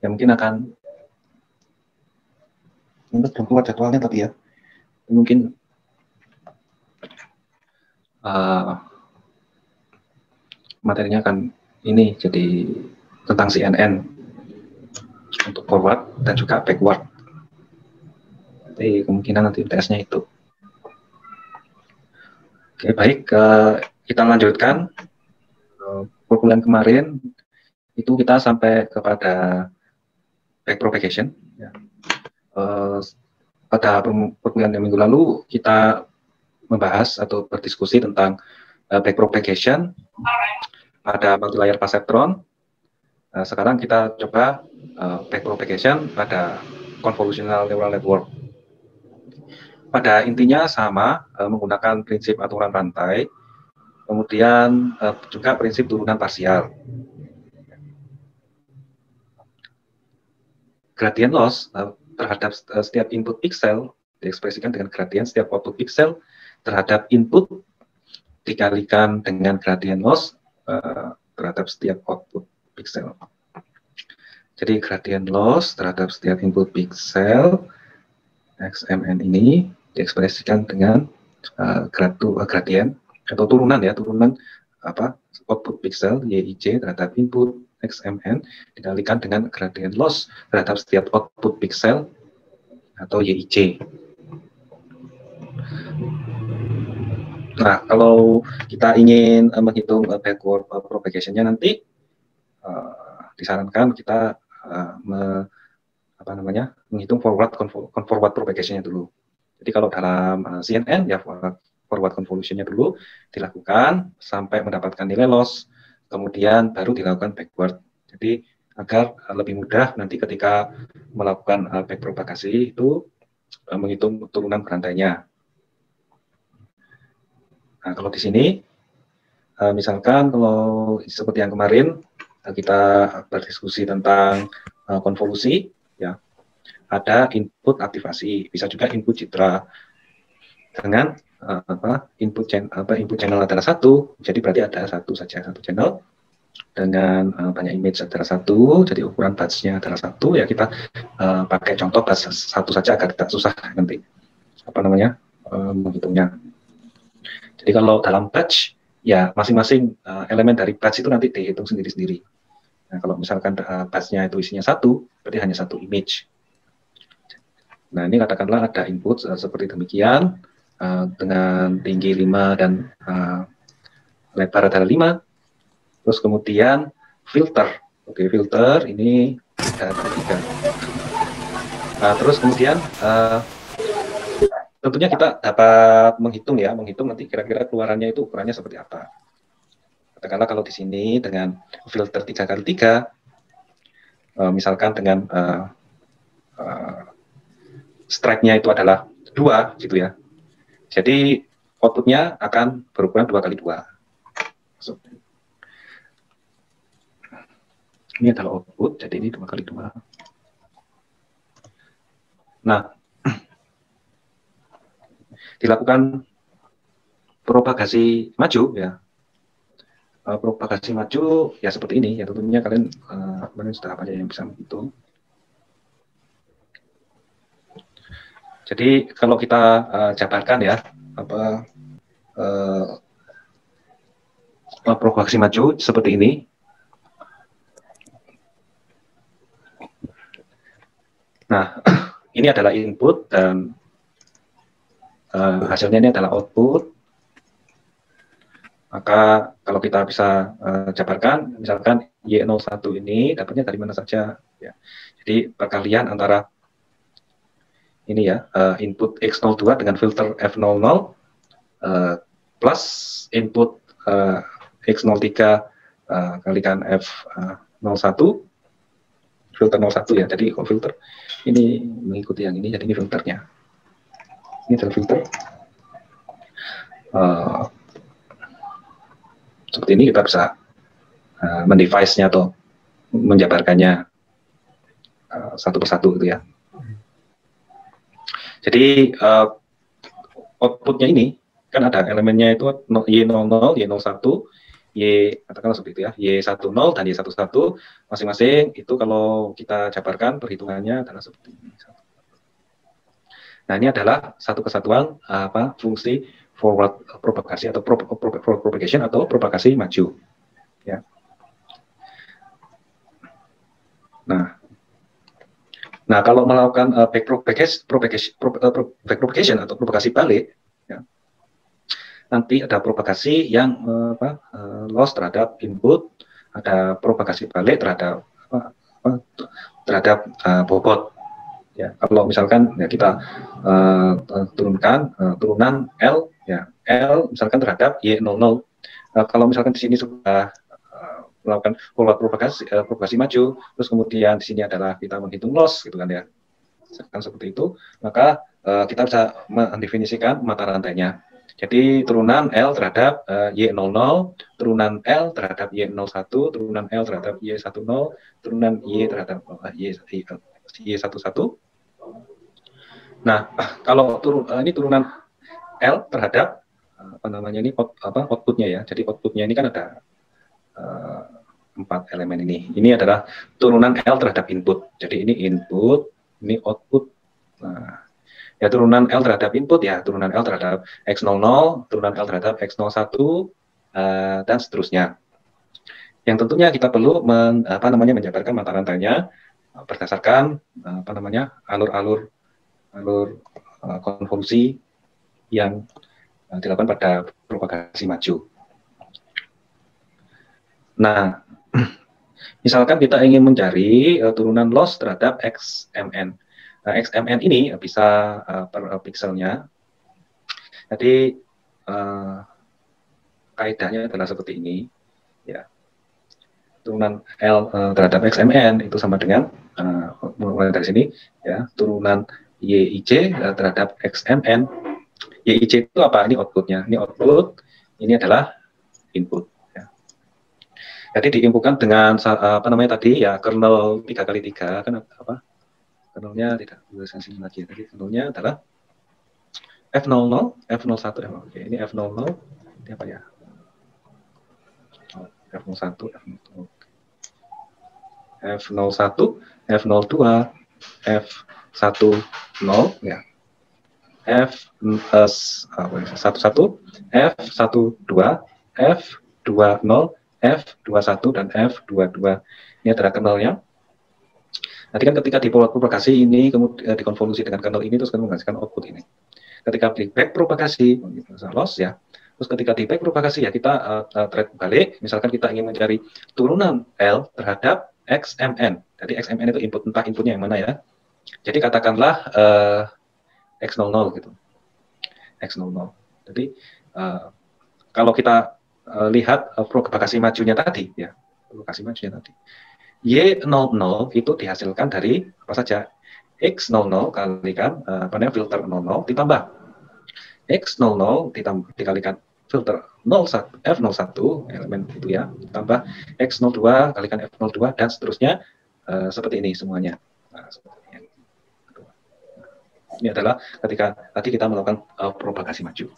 Ya mungkin akan, belum keluar jadwalnya tapi ya, mungkin materinya akan ini jadi tentang CNN untuk forward dan juga backward. Jadi kemungkinan nanti tesnya itu. Oke, baik, kita lanjutkan. Bulan kemarin itu kita sampai kepada backpropagation. Ya. Pada perkuliahan minggu lalu kita membahas atau berdiskusi tentang backpropagation pada multilayer perceptron. Sekarang kita coba backpropagation pada convolutional neural network. Pada intinya sama, menggunakan prinsip aturan rantai, kemudian juga prinsip turunan parsial. Gradient loss terhadap setiap input pixel diekspresikan dengan gradient setiap output pixel terhadap input dikalikan dengan gradient loss terhadap setiap output pixel. Jadi gradient loss terhadap setiap input pixel XMN ini diekspresikan dengan gradient atau turunan ya, turunan output pixel YIC terhadap input XMN dikalikan dengan gradient loss terhadap setiap output pixel atau YIC. Nah, kalau kita ingin menghitung backward propagation-nya nanti, disarankan kita menghitung forward propagation-nya dulu. Jadi kalau dalam CNN ya forward convolution-nya dulu dilakukan sampai mendapatkan nilai loss, kemudian baru dilakukan backward. Jadi agar lebih mudah nanti ketika melakukan backpropagasi itu menghitung turunan berantainya. Nah, kalau di sini misalkan kalau seperti yang kemarin kita berdiskusi tentang konvolusi, ya ada input aktivasi, bisa juga input citra dengan input channel adalah satu, jadi berarti ada satu channel dengan banyak image adalah satu, jadi ukuran batch-nya adalah satu, ya kita pakai contoh batch satu saja agar tidak susah nanti menghitungnya. Jadi kalau dalam batch ya masing-masing elemen dari batch itu nanti dihitung sendiri-sendiri. Nah, kalau misalkan batch-nya itu isinya satu, berarti hanya satu image. Nah, ini katakanlah ada input seperti demikian dengan tinggi 5 dan lebar adalah 5. Terus kemudian filter. Oke, filter ini ada 3. Nah, terus kemudian tentunya kita dapat menghitung nanti kira-kira keluarannya itu ukurannya seperti apa. Katakanlah kalau di sini dengan filter 3x3, misalkan dengan strike-nya itu adalah 2 gitu ya. Jadi output-nya akan berukuran 2x2. Ini adalah output, jadi ini 2x2. Nah, dilakukan propagasi maju ya. Propagasi maju ya seperti ini ya, tentunya kalian sudah apa yang bisa menghitung. Jadi kalau kita jabarkan ya propagasi maju seperti ini. Nah, ini adalah input dan hasilnya ini adalah output. Maka kalau kita bisa jabarkan, misalkan Y01 ini dapatnya dari mana saja. Ya. Jadi perkalian antara ini ya, input X02 dengan filter F00 plus input X03 kalikan F01 filter 01 ya. Jadi kalau filter ini mengikuti yang ini, jadi ini filternya. Ini adalah filter. Seperti ini kita bisa mendevice-nya atau menjabarkannya satu persatu gitu ya. Jadi outputnya ini kan ada elemennya itu Y00, Y01, Y, katakanlah seperti itu ya, Y10 dan Y11 masing-masing itu kalau kita jabarkan perhitungannya adalah seperti ini. Nah, ini adalah satu kesatuan fungsi forward propagasi atau propagation atau propagasi maju. Ya. Nah, kalau melakukan back propagation atau propagasi balik, ya, nanti ada propagasi yang loss terhadap input, ada propagasi balik terhadap bobot. Ya, kalau misalkan ya kita turunkan turunan L, ya L misalkan terhadap Y00. Kalau misalkan di sini sudah melakukan forward propagasi maju, terus kemudian di sini adalah kita menghitung loss, gitu kan ya. Misalkan seperti itu, maka kita bisa mendefinisikan mata rantainya. Jadi turunan L terhadap Y00, turunan L terhadap Y01, turunan L terhadap Y10, turunan Y terhadap Y11. Nah, kalau ini turunan L terhadap outputnya ya. Jadi outputnya ini kan ada 4 elemen ini. Ini adalah turunan L terhadap input. Jadi ini input, ini output. Nah, ya turunan L terhadap input ya turunan L terhadap X00, turunan L terhadap X01 dan seterusnya. Yang tentunya kita perlu menjabarkan mata rantainya berdasarkan alur konvolusi yang dilakukan pada propagasi maju. Nah, misalkan kita ingin mencari turunan loss terhadap XMN. Nah, XMN ini bisa per pikselnya. Jadi kaidahnya adalah seperti ini, ya. Turunan L terhadap XMN itu sama dengan mulai dari sini, ya. Turunan YIC terhadap XMN. YIC itu apa? Ini outputnya. Ini output. Ini adalah input. Jadi diinputkan dengan tadi ya kernel 3x3 kan apa? Kernelnya tidak sensing lagi. Jadi kernelnya adalah F00, F01, Oke, ini F00 ini apa ya? F01, F01, F02, F10 ya. F11, F12, F20, F21 dan F22. Ini adalah kernelnya. Nanti kan ketika dipropagasi ini kemudian dikonvolusi dengan kernel ini terus menghasilkan output ini. Ketika di back propagasi loss ya. Terus ketika di back propagasi ya kita track balik. Misalkan kita ingin mencari turunan L terhadap XMN. Jadi XMN itu input, entah inputnya yang mana ya. Jadi katakanlah X00 gitu. X00. Jadi kalau kita lihat propagasi majunya tadi ya, propagasi majunya tadi. Y00 itu dihasilkan dari apa saja? X00 kalikan filter 00 ditambah X00 dikalikan filter 01 F01 elemen itu ya, ditambah X02 kalikan F02 dan seterusnya seperti ini semuanya. Nah, seperti ini. Ini adalah ketika tadi kita melakukan propagasi maju.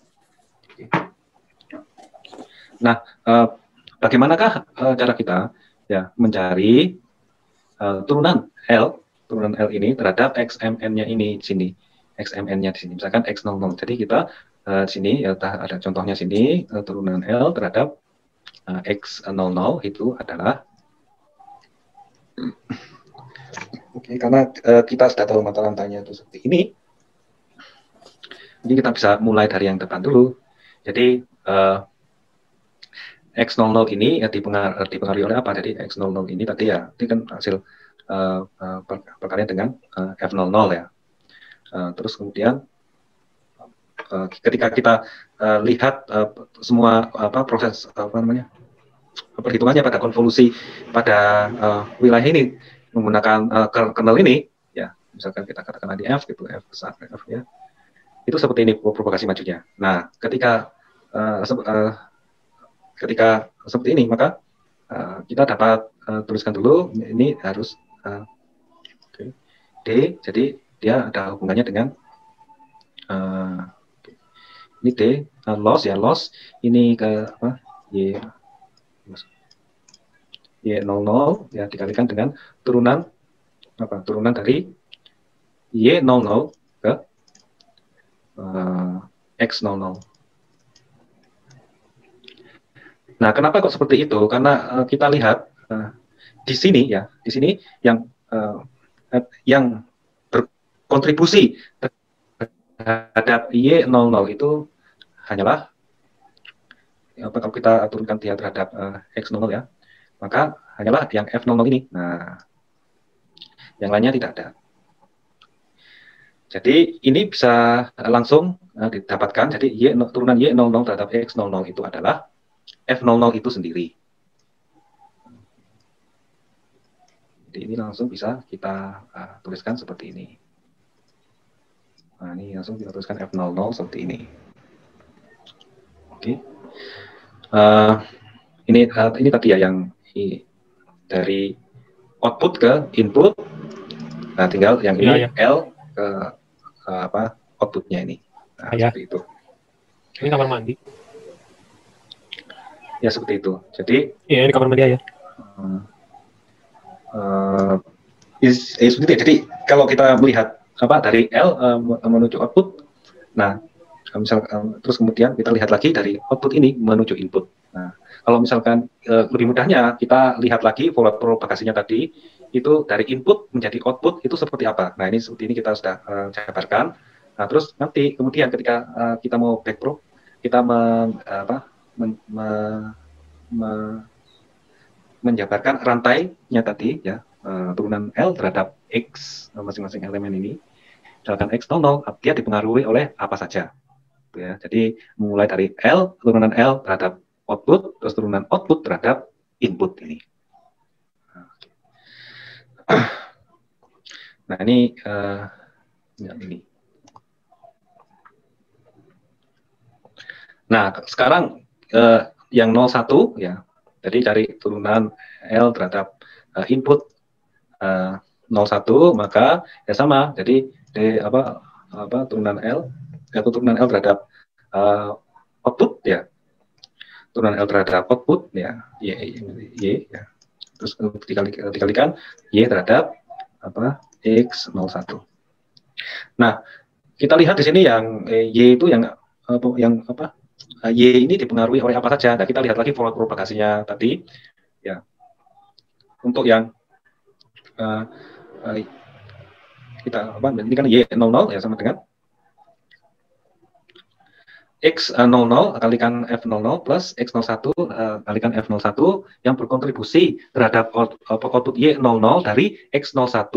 Nah, bagaimanakah cara kita ya mencari turunan L ini terhadap XMN-nya ini di sini, XMN-nya di sini, misalkan X00. Jadi kita di sini ya ada contohnya sini turunan L terhadap X00 itu adalah karena kita sudah tahu mata rantainya itu seperti ini. Jadi kita bisa mulai dari yang depan dulu. Jadi X00 ini ya dipengaruhi oleh apa? Jadi X00 ini tadi ya, ini kan hasil perkalian dengan F00 ya. Terus kemudian ketika kita lihat semua proses perhitungannya pada konvolusi pada wilayah ini menggunakan kernel ini, ya misalkan kita katakan di F gitu, F besar F ya, itu seperti ini propagasi majunya. Nah, ketika seperti ini, maka kita dapat tuliskan dulu ini harus D, jadi dia ada hubungannya dengan ini D, loss ya, loss ini ke apa? Y Y00 ya dikalikan dengan turunan turunan dari Y00 ke X00. Nah, kenapa kok seperti itu? Karena kita lihat di sini ya, di sini yang berkontribusi terhadap Y00 itu hanyalah kalau kita turunkan dia terhadap X00 ya, maka hanyalah yang F00 ini. Nah, yang lainnya tidak ada. Jadi ini bisa langsung didapatkan. Jadi turunan Y00 terhadap X00 itu adalah F00 itu sendiri. Jadi ini langsung bisa kita tuliskan seperti ini. Nah, ini langsung kita tuliskan F00 seperti ini. Oke. Ini tadi ya yang dari output ke input. Nah, tinggal yang ini L ke outputnya ini. Nah, seperti itu. Ini kamar mandi. Ya seperti itu. Jadi ini kamar mandi ya. Seperti itu. Jadi kalau kita melihat dari L menuju output, nah terus kemudian kita lihat lagi dari output ini menuju input. Nah, kalau misalkan lebih mudahnya kita lihat lagi forward propagasinya tadi itu dari input menjadi output itu seperti apa. Nah, ini seperti ini kita sudah jabarkan. Nah, terus nanti kemudian ketika kita mau backprop, kita menjabarkan rantainya tadi ya, turunan L terhadap X masing-masing elemen ini. Misalkan X00 dia dipengaruhi oleh apa saja. Ya, jadi mulai dari L, turunan L terhadap output, terus turunan output terhadap input ini. Nah, ini ini. Nah, sekarang yang 01 ya. Jadi dari turunan L terhadap input 01 maka ya sama. Jadi turunan L turunan L terhadap output ya. Turunan L terhadap output ya Y ya. Terus dikalikan Y terhadap X01. Nah, kita lihat di sini yang Y itu yang Y ini dipengaruhi oleh apa saja. Nah, kita lihat lagi forward propagasinya tadi ya. Untuk yang kita ini kan Y00 ya sama dengan X00 kalikan F00 plus X01 kalikan F01 yang berkontribusi terhadap output Y00 dari X01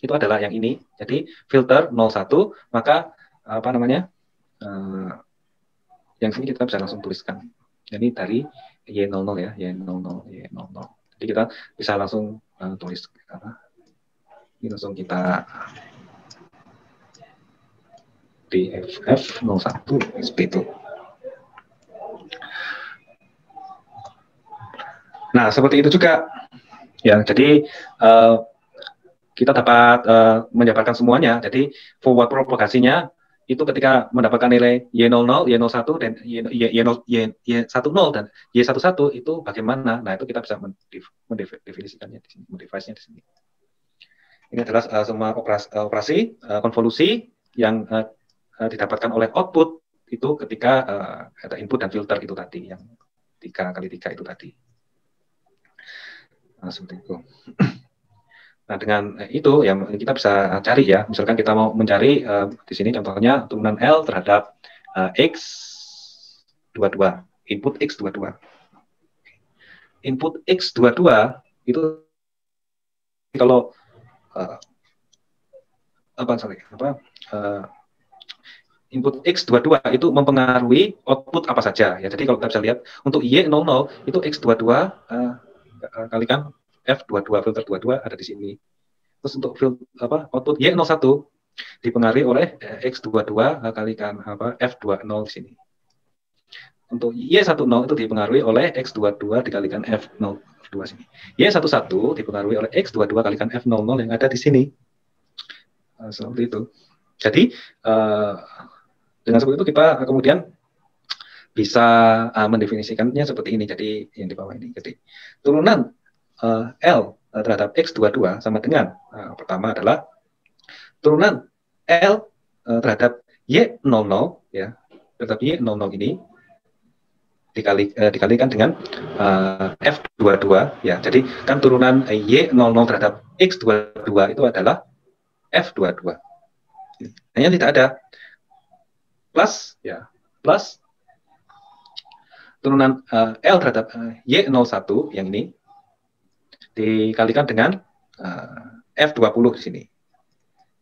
itu adalah yang ini. Jadi filter 01 maka yang sini kita bisa langsung tuliskan. Jadi dari Y00 ya, Y00. Jadi kita bisa langsung tulis ini langsung kita DFF01 seperti itu. Nah, seperti itu juga. Ya, jadi kita dapat menjabarkan semuanya. Jadi forward propagasinya itu ketika mendapatkan nilai Y00, Y01 dan Y10 dan Y11 itu bagaimana? Nah, itu kita bisa mendefinisikannya di sini, mendefiniasinya di sini. Ini adalah semua operasi konvolusi yang didapatkan oleh output itu ketika ada input dan filter itu tadi, yang 3x3 itu tadi. Nah, seperti itu. Nah, dengan itu ya kita bisa cari ya, misalkan kita mau mencari di sini contohnya turunan L terhadap X22, input X22. Input X22 itu kalau input X22 itu mempengaruhi output apa saja ya. Jadi kalau kita bisa lihat untuk Y00 itu X22 kalikan F22 filter 22 ada di sini. Terus untuk output Y01 dipengaruhi oleh X22 kalikan F20 di sini. Untuk Y10 itu dipengaruhi oleh X22 dikalikan F02 sini. Y11 dipengaruhi oleh X22 kalikan F00 yang ada di sini. Seperti itu. Jadi dengan seperti itu kita kemudian bisa mendefinisikannya seperti ini. Jadi yang di bawah ini. Jadi turunan L terhadap X22 sama dengan pertama adalah turunan L terhadap Y00 ya. Terhadap Y00 ini dikalikan dengan F22 ya. Jadi kan turunan Y00 terhadap X22 itu adalah F22. Hanya tidak ada plus ya, plus turunan L terhadap Y01 yang ini dikalikan dengan F20 di sini.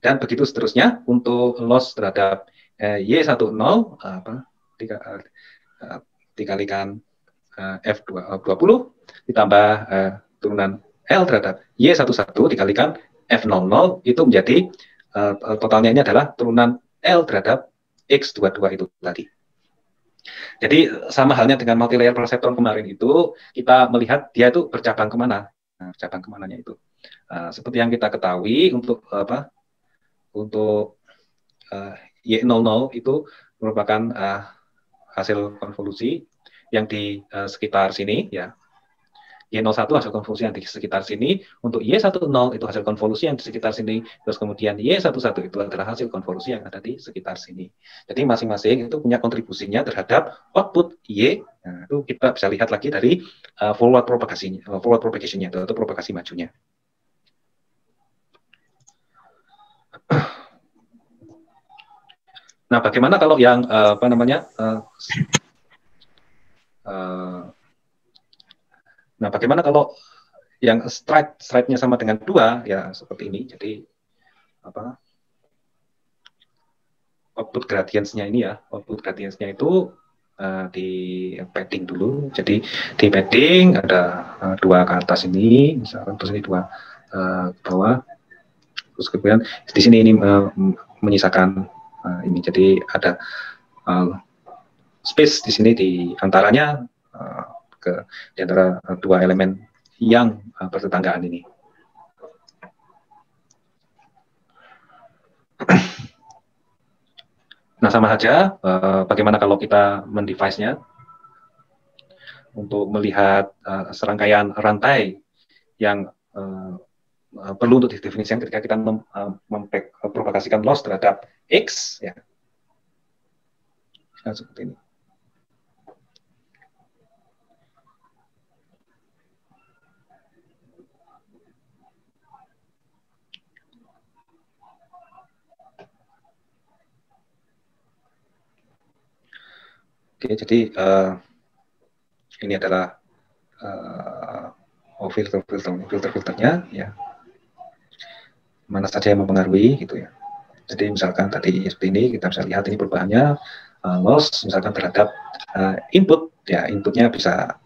Dan begitu seterusnya untuk loss terhadap Y10 dikalikan F20 ditambah turunan L terhadap Y11 dikalikan F00 itu menjadi totalnya ini adalah turunan L terhadap X22 itu tadi. Jadi sama halnya dengan multilayer perseptron kemarin itu, kita melihat dia itu bercabang kemana. Nah, cabang kemananya itu. Seperti yang kita ketahui untuk untuk Y00 itu merupakan hasil konvolusi yang di sekitar sini ya. Y01 hasil konvolusi yang di sekitar sini, untuk Y10 itu hasil konvolusi yang di sekitar sini, terus kemudian Y11 itu adalah hasil konvolusi yang ada di sekitar sini. Jadi masing-masing itu punya kontribusinya terhadap output Y. Nah, itu kita bisa lihat lagi dari forward propagation-nya atau propagasi majunya. Nah, bagaimana kalau yang nah, bagaimana kalau yang stride-nya sama dengan 2 ya seperti ini. Jadi output gradients-nya ini ya, output gradients-nya itu di padding dulu. Jadi di padding ada 2 ke atas ini, misalkan terus ini 2 ke bawah. Terus kemudian di sini ini menyisakan ini. Jadi ada space di sini di antaranya di antara 2 elemen yang bertetanggaan ini. Nah, sama saja bagaimana kalau kita mendevice-nya untuk melihat serangkaian rantai yang perlu untuk didefinisikan ketika kita mempropagasikan loss terhadap X ya. Nah, seperti ini. Oke, jadi ini adalah filter-filternya ya. Mana saja yang mempengaruhi gitu ya. Jadi misalkan tadi seperti ini kita bisa lihat ini perubahannya loss misalkan terhadap input ya, inputnya bisa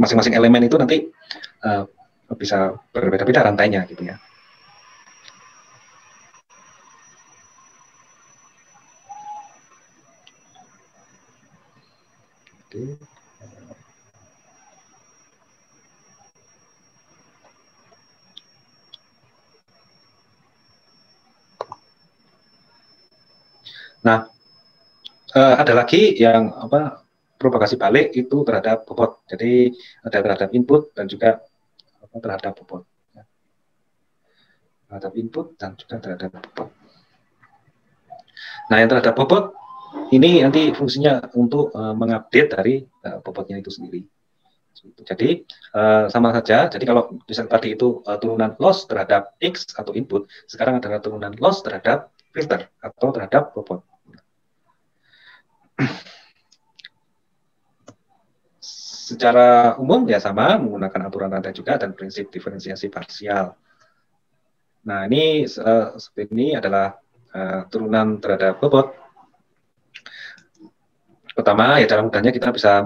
masing-masing elemen itu nanti bisa berbeda-beda rantainya gitu ya. Oke. Nah, ada lagi yang propagasi balik itu terhadap bobot. Jadi ada terhadap input dan juga terhadap bobot. Terhadap input dan juga terhadap bobot. Nah, yang terhadap bobot ini nanti fungsinya untuk mengupdate dari bobotnya itu sendiri. Jadi sama saja. Jadi kalau misalnya tadi itu turunan loss terhadap X atau input, sekarang adalah turunan loss terhadap filter atau terhadap bobot. Secara umum ya sama, menggunakan aturan rantai juga dan prinsip diferensiasi parsial. Nah, ini seperti ini adalah turunan terhadap bobot. Pertama, ya cara mudahnya kita bisa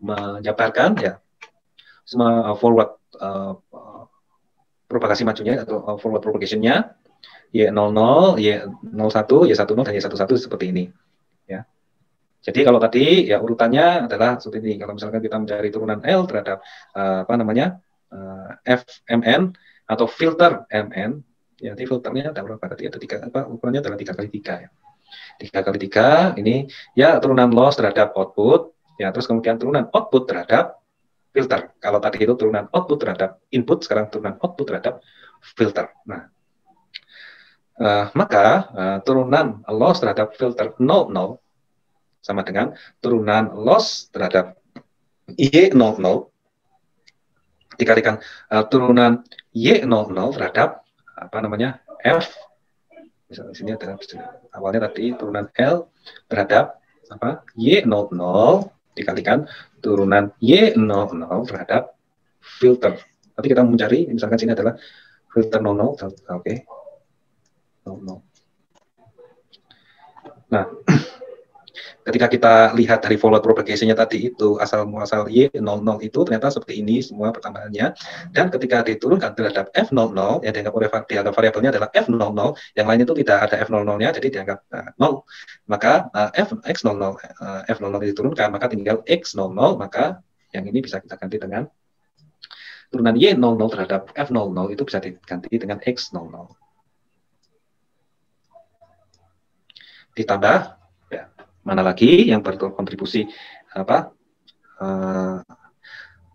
menjabarkan ya semua forward propagasi majunya atau forward propagation-nya Y00, Y01, Y10 dan Y11 seperti ini ya. Jadi kalau tadi ya urutannya adalah seperti ini. Kalau misalkan kita mencari turunan L terhadap FMN atau filter MN, ya nanti filternya ada berapa tadi? Ada 3, ukurannya adalah 3 kali 3 ya. 3 kali 3 ini ya turunan loss terhadap output, ya terus kemudian turunan output terhadap filter. Kalau tadi itu turunan output terhadap input, sekarang turunan output terhadap filter. Nah, maka turunan loss terhadap filter 00 sama dengan turunan loss terhadap Y00 dikalikan turunan Y00 terhadap apa namanya F. Misalnya di sini ada awalnya tadi turunan L terhadap apa Y00 dikalikan turunan Y00 terhadap filter. Nanti kita mencari, misalkan sini adalah filter 00, oke. 00. Nah, ketika kita lihat dari forward propagation-nya tadi itu, asal-muasal Y00 itu ternyata seperti ini semua pertambahannya. Dan ketika diturunkan terhadap F00, yang dianggap variabelnya adalah F00, yang lain itu tidak ada F00-nya, jadi dianggap 0. Maka X00, F00 diturunkan, maka tinggal X00, maka yang ini bisa kita ganti dengan turunan Y00 terhadap F00 itu bisa diganti dengan X00. Ditambah ya, mana lagi yang berkontribusi apa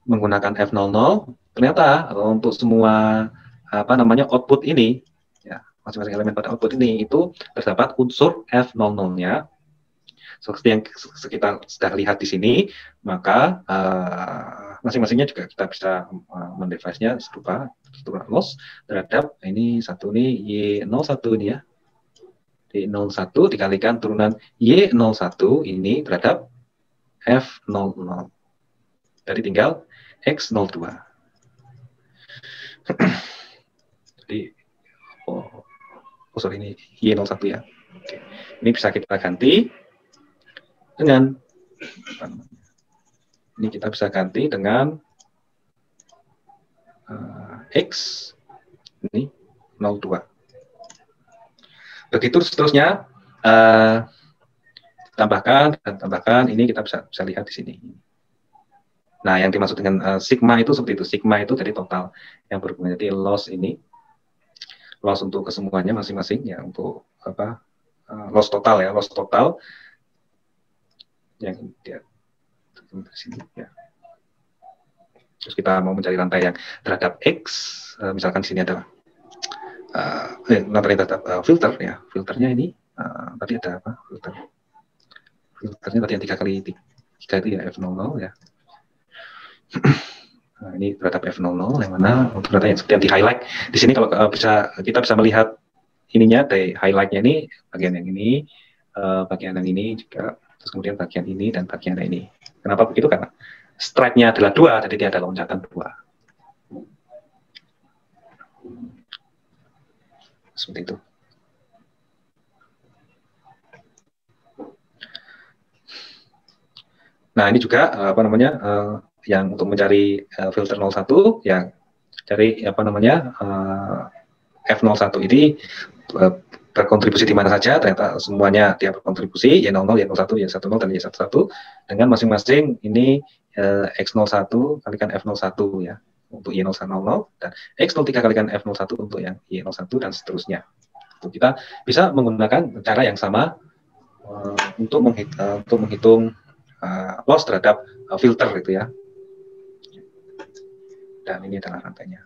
menggunakan F00, ternyata untuk semua apa namanya output ini ya, masing-masing elemen pada output ini itu terdapat unsur F00-nya seperti yang kita sudah lihat di sini. Maka masing-masingnya juga kita bisa mendevice-nya serupa turunan loss terhadap ini satu nih Y01 ini ya, Y01 dikalikan turunan Y01 ini terhadap F00. Jadi tinggal X02. Jadi sorry, ini Y01 ya. Oke. Ini bisa kita ganti dengan ini kita bisa ganti dengan X ini 02. Begitu seterusnya, tambahkan, ini kita bisa lihat di sini. Nah, yang dimaksud dengan sigma itu seperti itu. Sigma itu dari total yang berhubungan. Jadi loss ini, loss untuk kesemuanya masing-masing ya, untuk apa? Loss total ya, loss total yang dia di sini ya. Terus kita mau mencari rantai yang terhadap X, misalkan di sini ada rantai terhadap filter ya. Filternya ini tadi ada apa? Filternya tadi yang 3 kali 3 itu ya F00 ya. Nah, ini terhadap F00 yang mana untuk data yang seperti yang di highlight di sini. Kalau kita bisa melihat ininya dari highlightnya ini, bagian yang ini, bagian yang ini juga, terus kemudian bagian ini dan bagian yang ini. Kenapa begitu? Karena strike-nya adalah 2, jadi dia ada loncatan 2. Seperti itu. Nah, ini juga apa namanya yang untuk mencari filter 01 yang cari apa namanya F01 ini berkontribusi di mana saja. Ternyata semuanya dia berkontribusi, Y00, Y01, Y10 dan Y11 dengan masing-masing ini X01 kalikan F01 ya untuk Y01 dan X03 kalikan F01 untuk yang Y01 dan seterusnya. Kita bisa menggunakan cara yang sama untuk menghitung loss terhadap filter itu ya. Dan ini adalah rantainya.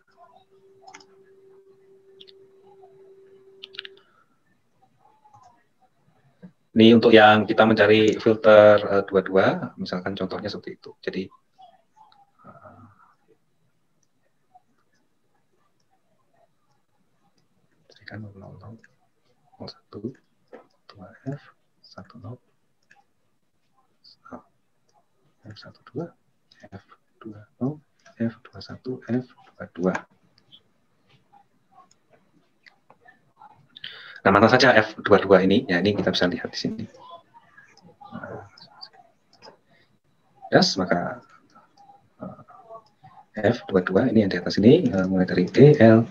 Ini untuk yang kita mencari filter 22, misalkan contohnya seperti itu. Jadi kan 00, 01, 2F, 10, F12, F20, F21, F22. Nah, mana saja F22 ini? Ya, ini kita bisa lihat di sini. Yes, maka F22 ini yang di atas ini mulai dari D, L.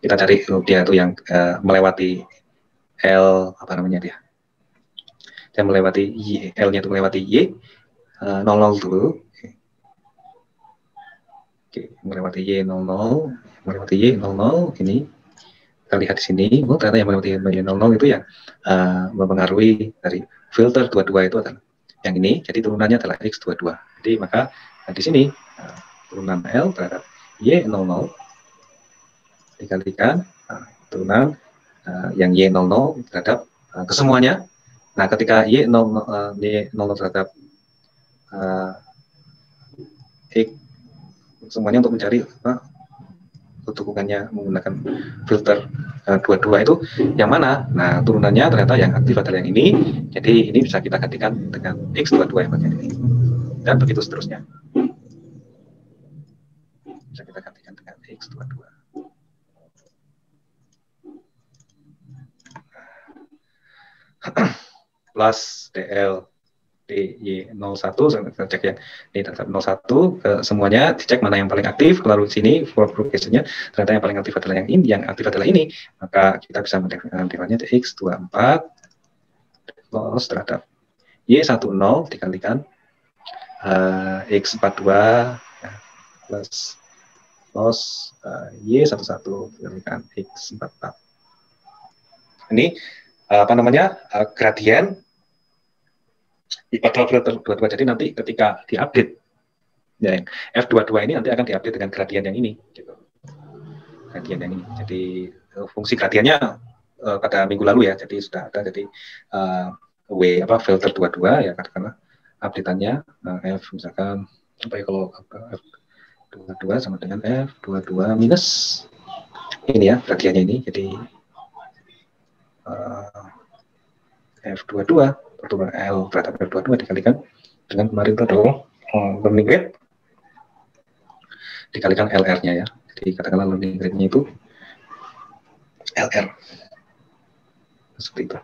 Kita cari dia itu yang melewati L, apa namanya dia? Dia melewati Y, L-nya itu melewati Y, 00 dulu. Oke, melewati Y00, melewati Y00 ini. kita lihat di sini, ternyata yang melewati Y00 itu yang mempengaruhi dari filter 22 itu adalah yang ini, jadi turunannya adalah X22. Jadi maka di sini turunan L terhadap Y00 dikalikan turunan yang Y00 terhadap kesemuanya. Nah, ketika Y00 terhadap X semuanya untuk mencari dukungannya menggunakan filter 22 itu yang mana? Nah, turunannya ternyata yang aktif adalah yang ini. Jadi ini bisa kita gantikan dengan X22 yang bagian ini. Dan begitu seterusnya. Bisa kita gantikan dengan X22. Plus DL DY01, kita cek yang ini tetap 01 ke semuanya, dicek mana yang paling aktif, lalu di sini for propagation-nya ternyata yang paling aktif adalah yang ini, yang aktif adalah ini, maka kita bisa mendefinisikannya X24 loss terhadap Y10 dikalikan X42 ya, plus loss Y11 dikalikan X44. Ini apa namanya gradien pada filter 22. Jadi nanti ketika diupdate ya, yang F22 ini nanti akan diupdate dengan gradien yang ini gitu. Gradien yang ini. Jadi fungsi gradiennya pada minggu lalu ya. Jadi sudah ada, jadi filter 22 ya, katakanlah update-annya F misalkan apa ya, kalau F22 sama dengan F22 minus ini ya gradiennya ini. Jadi F22 pertumbuhan L terhadap F22 dikalikan dengan kemarin itu adalah learning rate dikalikan LR-nya ya. Jadi katakanlah learning rate-nya itu LR. Seperti itu.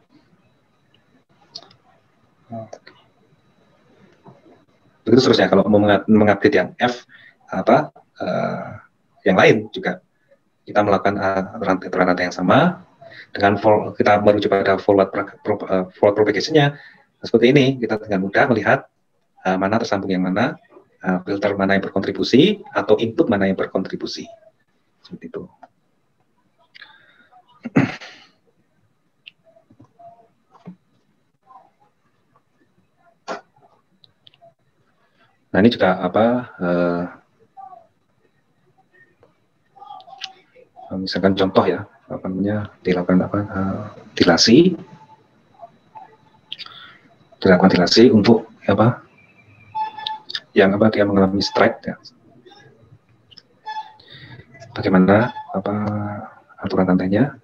Begitu seterusnya kalau mau mengupdate yang F yang lain juga kita melakukan rantai yang sama dengan kita merujuk pada forward propagation-nya. Seperti ini kita dengan mudah melihat mana tersambung yang mana, filter mana yang berkontribusi atau input mana yang berkontribusi. Seperti itu. Nah, ini juga misalkan contoh ya, apa namanya, dilakukan dilasi untuk yang dia mengalami strike ya. Bagaimana aturan rantainya?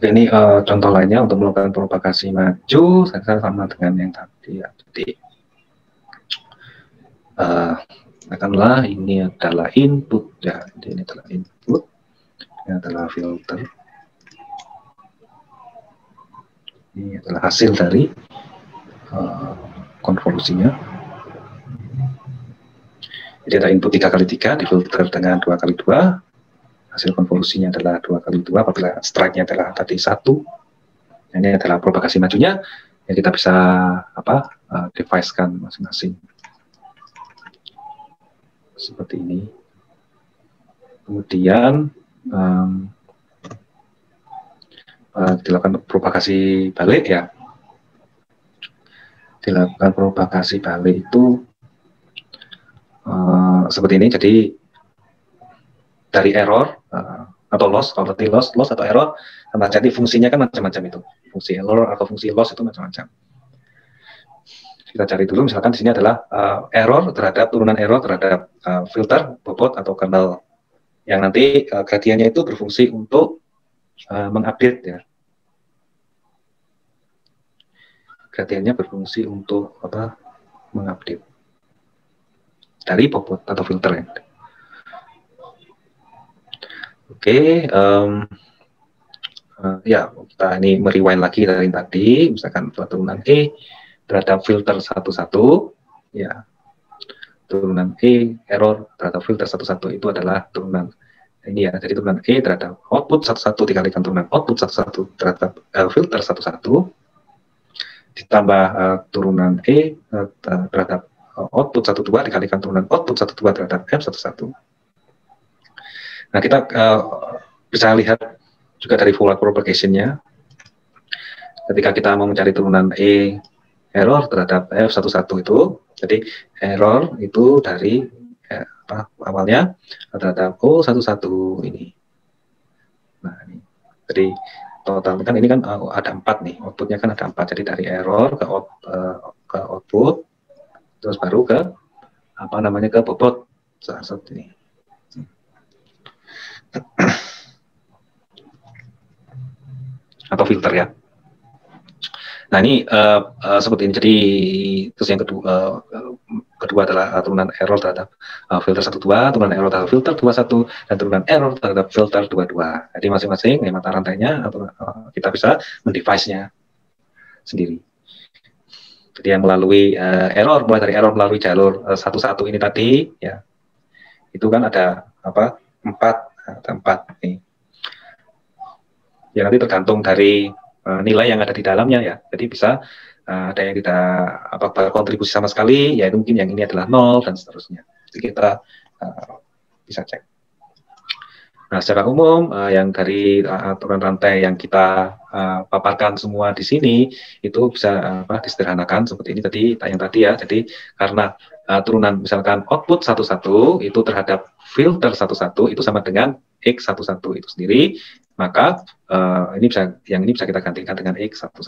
Ini contoh lainnya untuk melakukan propagasi maju, saya sama dengan yang tadi ya. Jadi katakanlah ini adalah input ya, ini adalah input, ini adalah filter, ini adalah hasil dari konvolusinya. Jadi ada input 3x3 difilter dengan 2x2. Hasil konvolusinya adalah 2x2 apabila strike-nya adalah tadi 1. Ini adalah propagasi majunya yang kita bisa device-kan masing-masing. Seperti ini. Kemudian dilakukan propagasi balik ya. Dilakukan propagasi balik itu seperti ini. Jadi dari error atau loss, kalau berarti loss atau error, sama jadi fungsinya kan macam-macam itu. Fungsi error atau fungsi loss itu macam-macam. Kita cari dulu, misalkan di sini adalah turunan error terhadap filter, bobot atau kernel yang nanti gradiennya itu berfungsi untuk mengupdate ya. Gradiennya berfungsi untuk mengupdate dari bobot atau filter ya. Oke, ya kita ini merewind lagi dari tadi, misalkan turunan E terhadap filter 11, ya turunan E error terhadap filter 11 itu adalah turunan Ini ya, jadi turunan E terhadap output 11 dikalikan turunan output 11 terhadap filter 11 ditambah turunan E terhadap output 12 dikalikan turunan output 12 terhadap F11. Nah, kita bisa lihat juga dari Fourier propagation-nya. Ketika kita mau mencari turunan E error terhadap F11 itu, jadi error itu dari awalnya terhadap O11 ini. Nah, ini. Jadi total kan ini kan ada 4 nih, outputnya kan ada 4. Jadi dari error ke output, terus baru ke ke bobot saat ini. Atau filter ya. Nah, ini seperti ini. Jadi terus yang kedua adalah turunan error terhadap filter 12, turunan error terhadap filter 21, dan turunan error terhadap filter 22. Jadi masing-masing mata rantainya atau kita bisa mendevice-nya sendiri. Jadi yang melalui error, mulai dari error melalui jalur 11 ini tadi, ya, itu kan ada 4 nih. Ya, nanti tergantung dari nilai yang ada di dalamnya ya. Jadi bisa ada yang tidak berkontribusi sama sekali, yaitu mungkin yang ini adalah 0 dan seterusnya. Jadi kita bisa cek. Nah, secara umum yang dari aturan rantai yang kita paparkan semua di sini itu bisa disederhanakan seperti ini tadi yang tadi ya. Jadi karena turunan misalkan output 11 itu terhadap filter 11 itu sama dengan X11 itu sendiri, maka ini bisa kita gantikan dengan X11.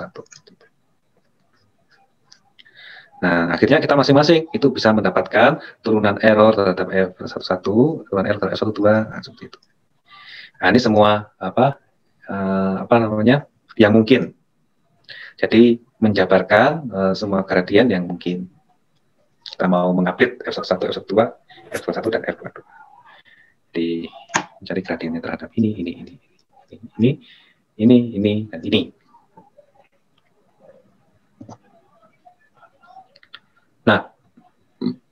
Nah, akhirnya kita masing-masing itu bisa mendapatkan turunan error terhadap F11, turunan error terhadap F12, nah, seperti itu. Nah, ini semua yang mungkin. Jadi menjabarkan semua gradien yang mungkin. Kita mau mengupdate F11, F12, F21 dan F22. Jadi mencari gradiennya terhadap ini, dan ini. Nah,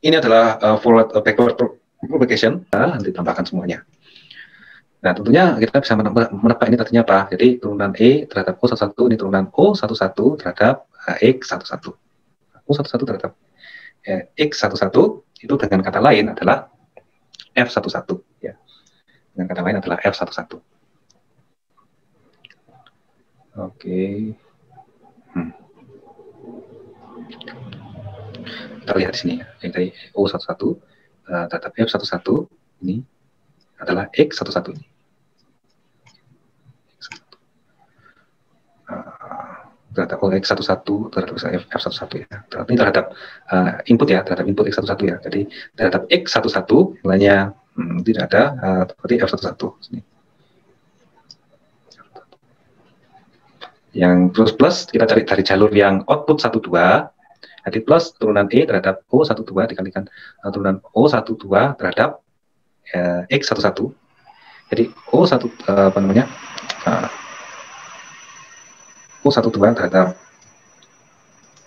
ini adalah forward backward propagation. Nanti tambahkan semuanya. Nah, tentunya kita bisa menebak ini tadinya apa. Jadi turunan E terhadap O11, ini turunan O11 terhadap X11. O11 terhadap X11 itu dengan kata lain adalah F11. Ya. Dengan kata lain adalah F11. Oke. Kita lihat di sini ya. Yang dari O11 terhadap F11 ini adalah X11 ini. Terhadap X11 terhadap F11 ya. Ini terhadap input ya, terhadap input X11 ya. Jadi terhadap X11 nilainya tidak ada seperti F11 sini. Yang plus kita cari dari jalur yang output 12. Jadi plus turunan E terhadap O12 dikalikan turunan O12 terhadap X11. Jadi O12 O12 terhadap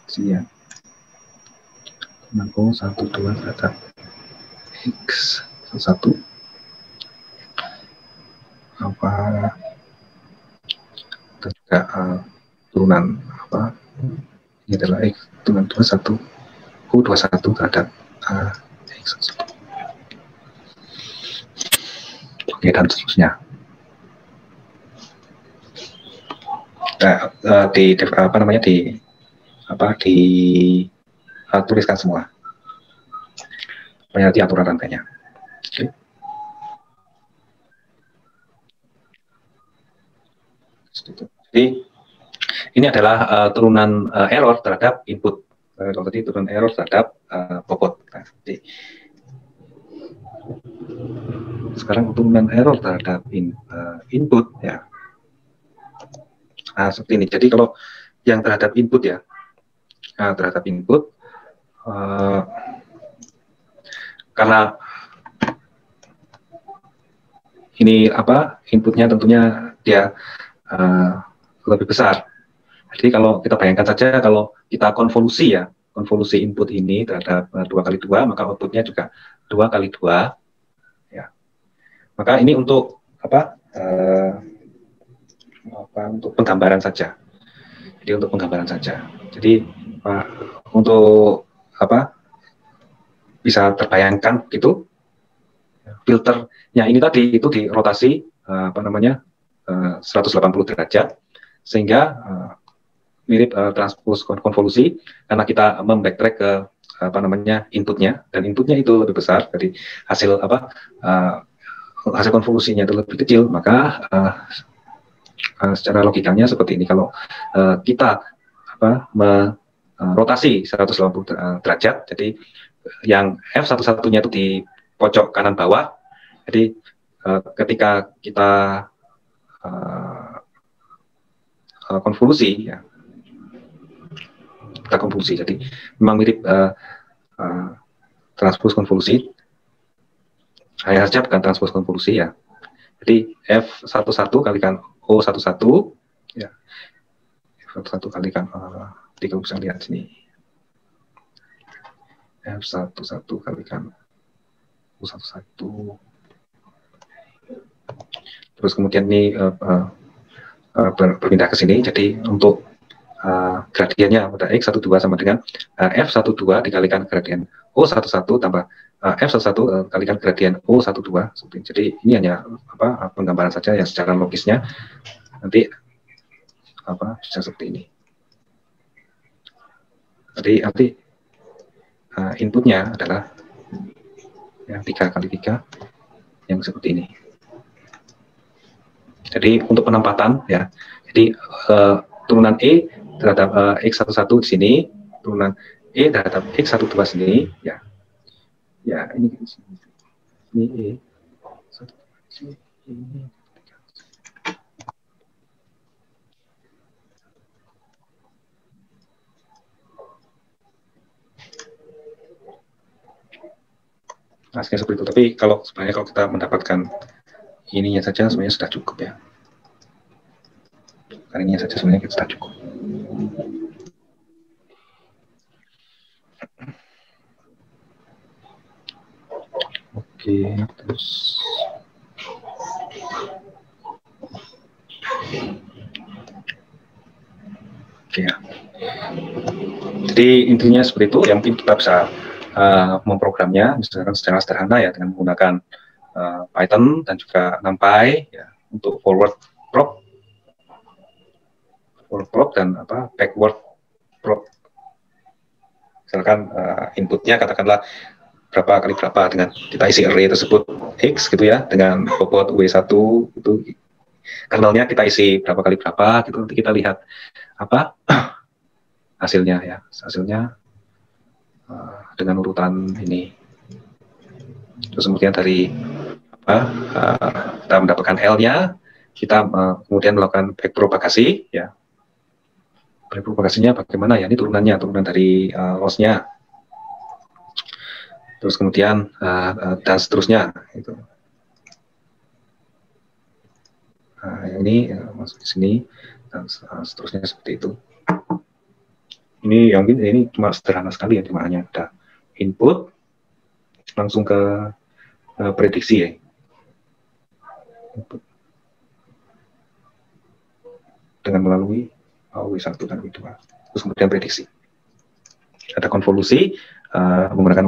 sini ya. O12 terhadap X11 juga turunan ini adalah X turunan 21 O21 terhadap X11. Oke, dan seterusnya. Tuliskan semua. Nanti aturan rantainya. Oke. Jadi ini adalah turunan error terhadap input. Kalau tadi turunan error terhadap bobot. Nah, jadi sekarang turunan error terhadap input ya. Nah, seperti ini. Jadi kalau yang terhadap input ya, terhadap input, karena ini inputnya tentunya dia lebih besar. Jadi kalau kita bayangkan saja kalau kita konvolusi ya, konvolusi input ini terhadap 2 kali 2, maka outputnya juga 2 kali 2 ya. Maka ini untuk untuk penggambaran saja. Jadi untuk penggambaran saja. Jadi untuk bisa terbayangkan gitu filternya ini tadi itu dirotasi 180 derajat sehingga mirip transpose konvolusi karena kita membacktrack ke inputnya, dan inputnya itu lebih besar dari hasil hasil konvolusinya itu lebih kecil, maka secara logikanya seperti ini. Kalau kita rotasi 180 derajat, jadi yang F11-nya itu di pojok kanan bawah, jadi ketika kita konvolusi, ya kita konvolusi, jadi memang mirip transpose konvolusi, hanya saja bukan transpose konvolusi ya. Jadi F11 kalikan O11 ya, F11 kalikan jadi kamu bisa lihat sini F11 kalikan O11, terus kemudian ini berpindah ke sini. Jadi untuk gradiennya pada X12 sama dengan F12 dikalikan gradien O11 tambah F11 kalikan gradien O12. Jadi ini hanya penggambaran saja yang secara logisnya nanti bisa seperti ini. Jadi nanti inputnya adalah yang 3 kali 3 yang seperti ini. Jadi untuk penempatan ya, jadi turunan E terhadap X11 di sini, turunan E terhadap X12 sini, ya, ini E, ini. Nah, seperti itu. Tapi sebenarnya kalau kita mendapatkan ininya saja sebenarnya sudah cukup ya. Ininya saja sebenarnya sudah cukup. Oke, terus oke ya. Jadi intinya seperti itu. Yang mungkin kita bisa memprogramnya misalkan secara sederhana ya dengan menggunakan Python dan juga NumPy ya, untuk forward prop dan backward prop. Misalkan inputnya katakanlah berapa kali berapa, dengan kita isi array tersebut X gitu ya, dengan bobot W1 itu kernelnya kita isi berapa kali berapa gitu, nanti kita lihat hasilnya ya, dengan urutan ini. Terus kemudian dari kita mendapatkan L-nya, kita kemudian melakukan backpropagasi ya. Backpropagasinya bagaimana ya, ini turunan dari loss-nya. Terus kemudian dan seterusnya itu. Yang ini masuk di sini dan seterusnya seperti itu. Ini yang ini cuma sederhana sekali ya, cuma hanya ada input langsung ke prediksi ya. Input dengan melalui W1 dan W2. Terus kemudian prediksi. Ada konvolusi menggunakan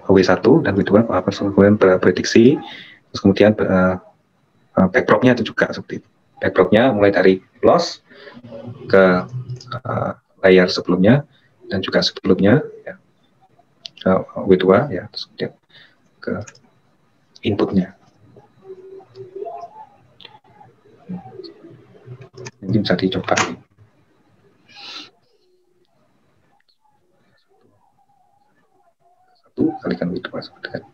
W1 dan W2 kemudian prediksi. Terus kemudian backpropnya itu juga seperti itu. Backpropnya mulai dari loss ke layer sebelumnya dan juga sebelumnya ya, W2 ya, terus kemudian ke inputnya. Mungkin bisa dicoba. Satu kalikan W2 seperti itu.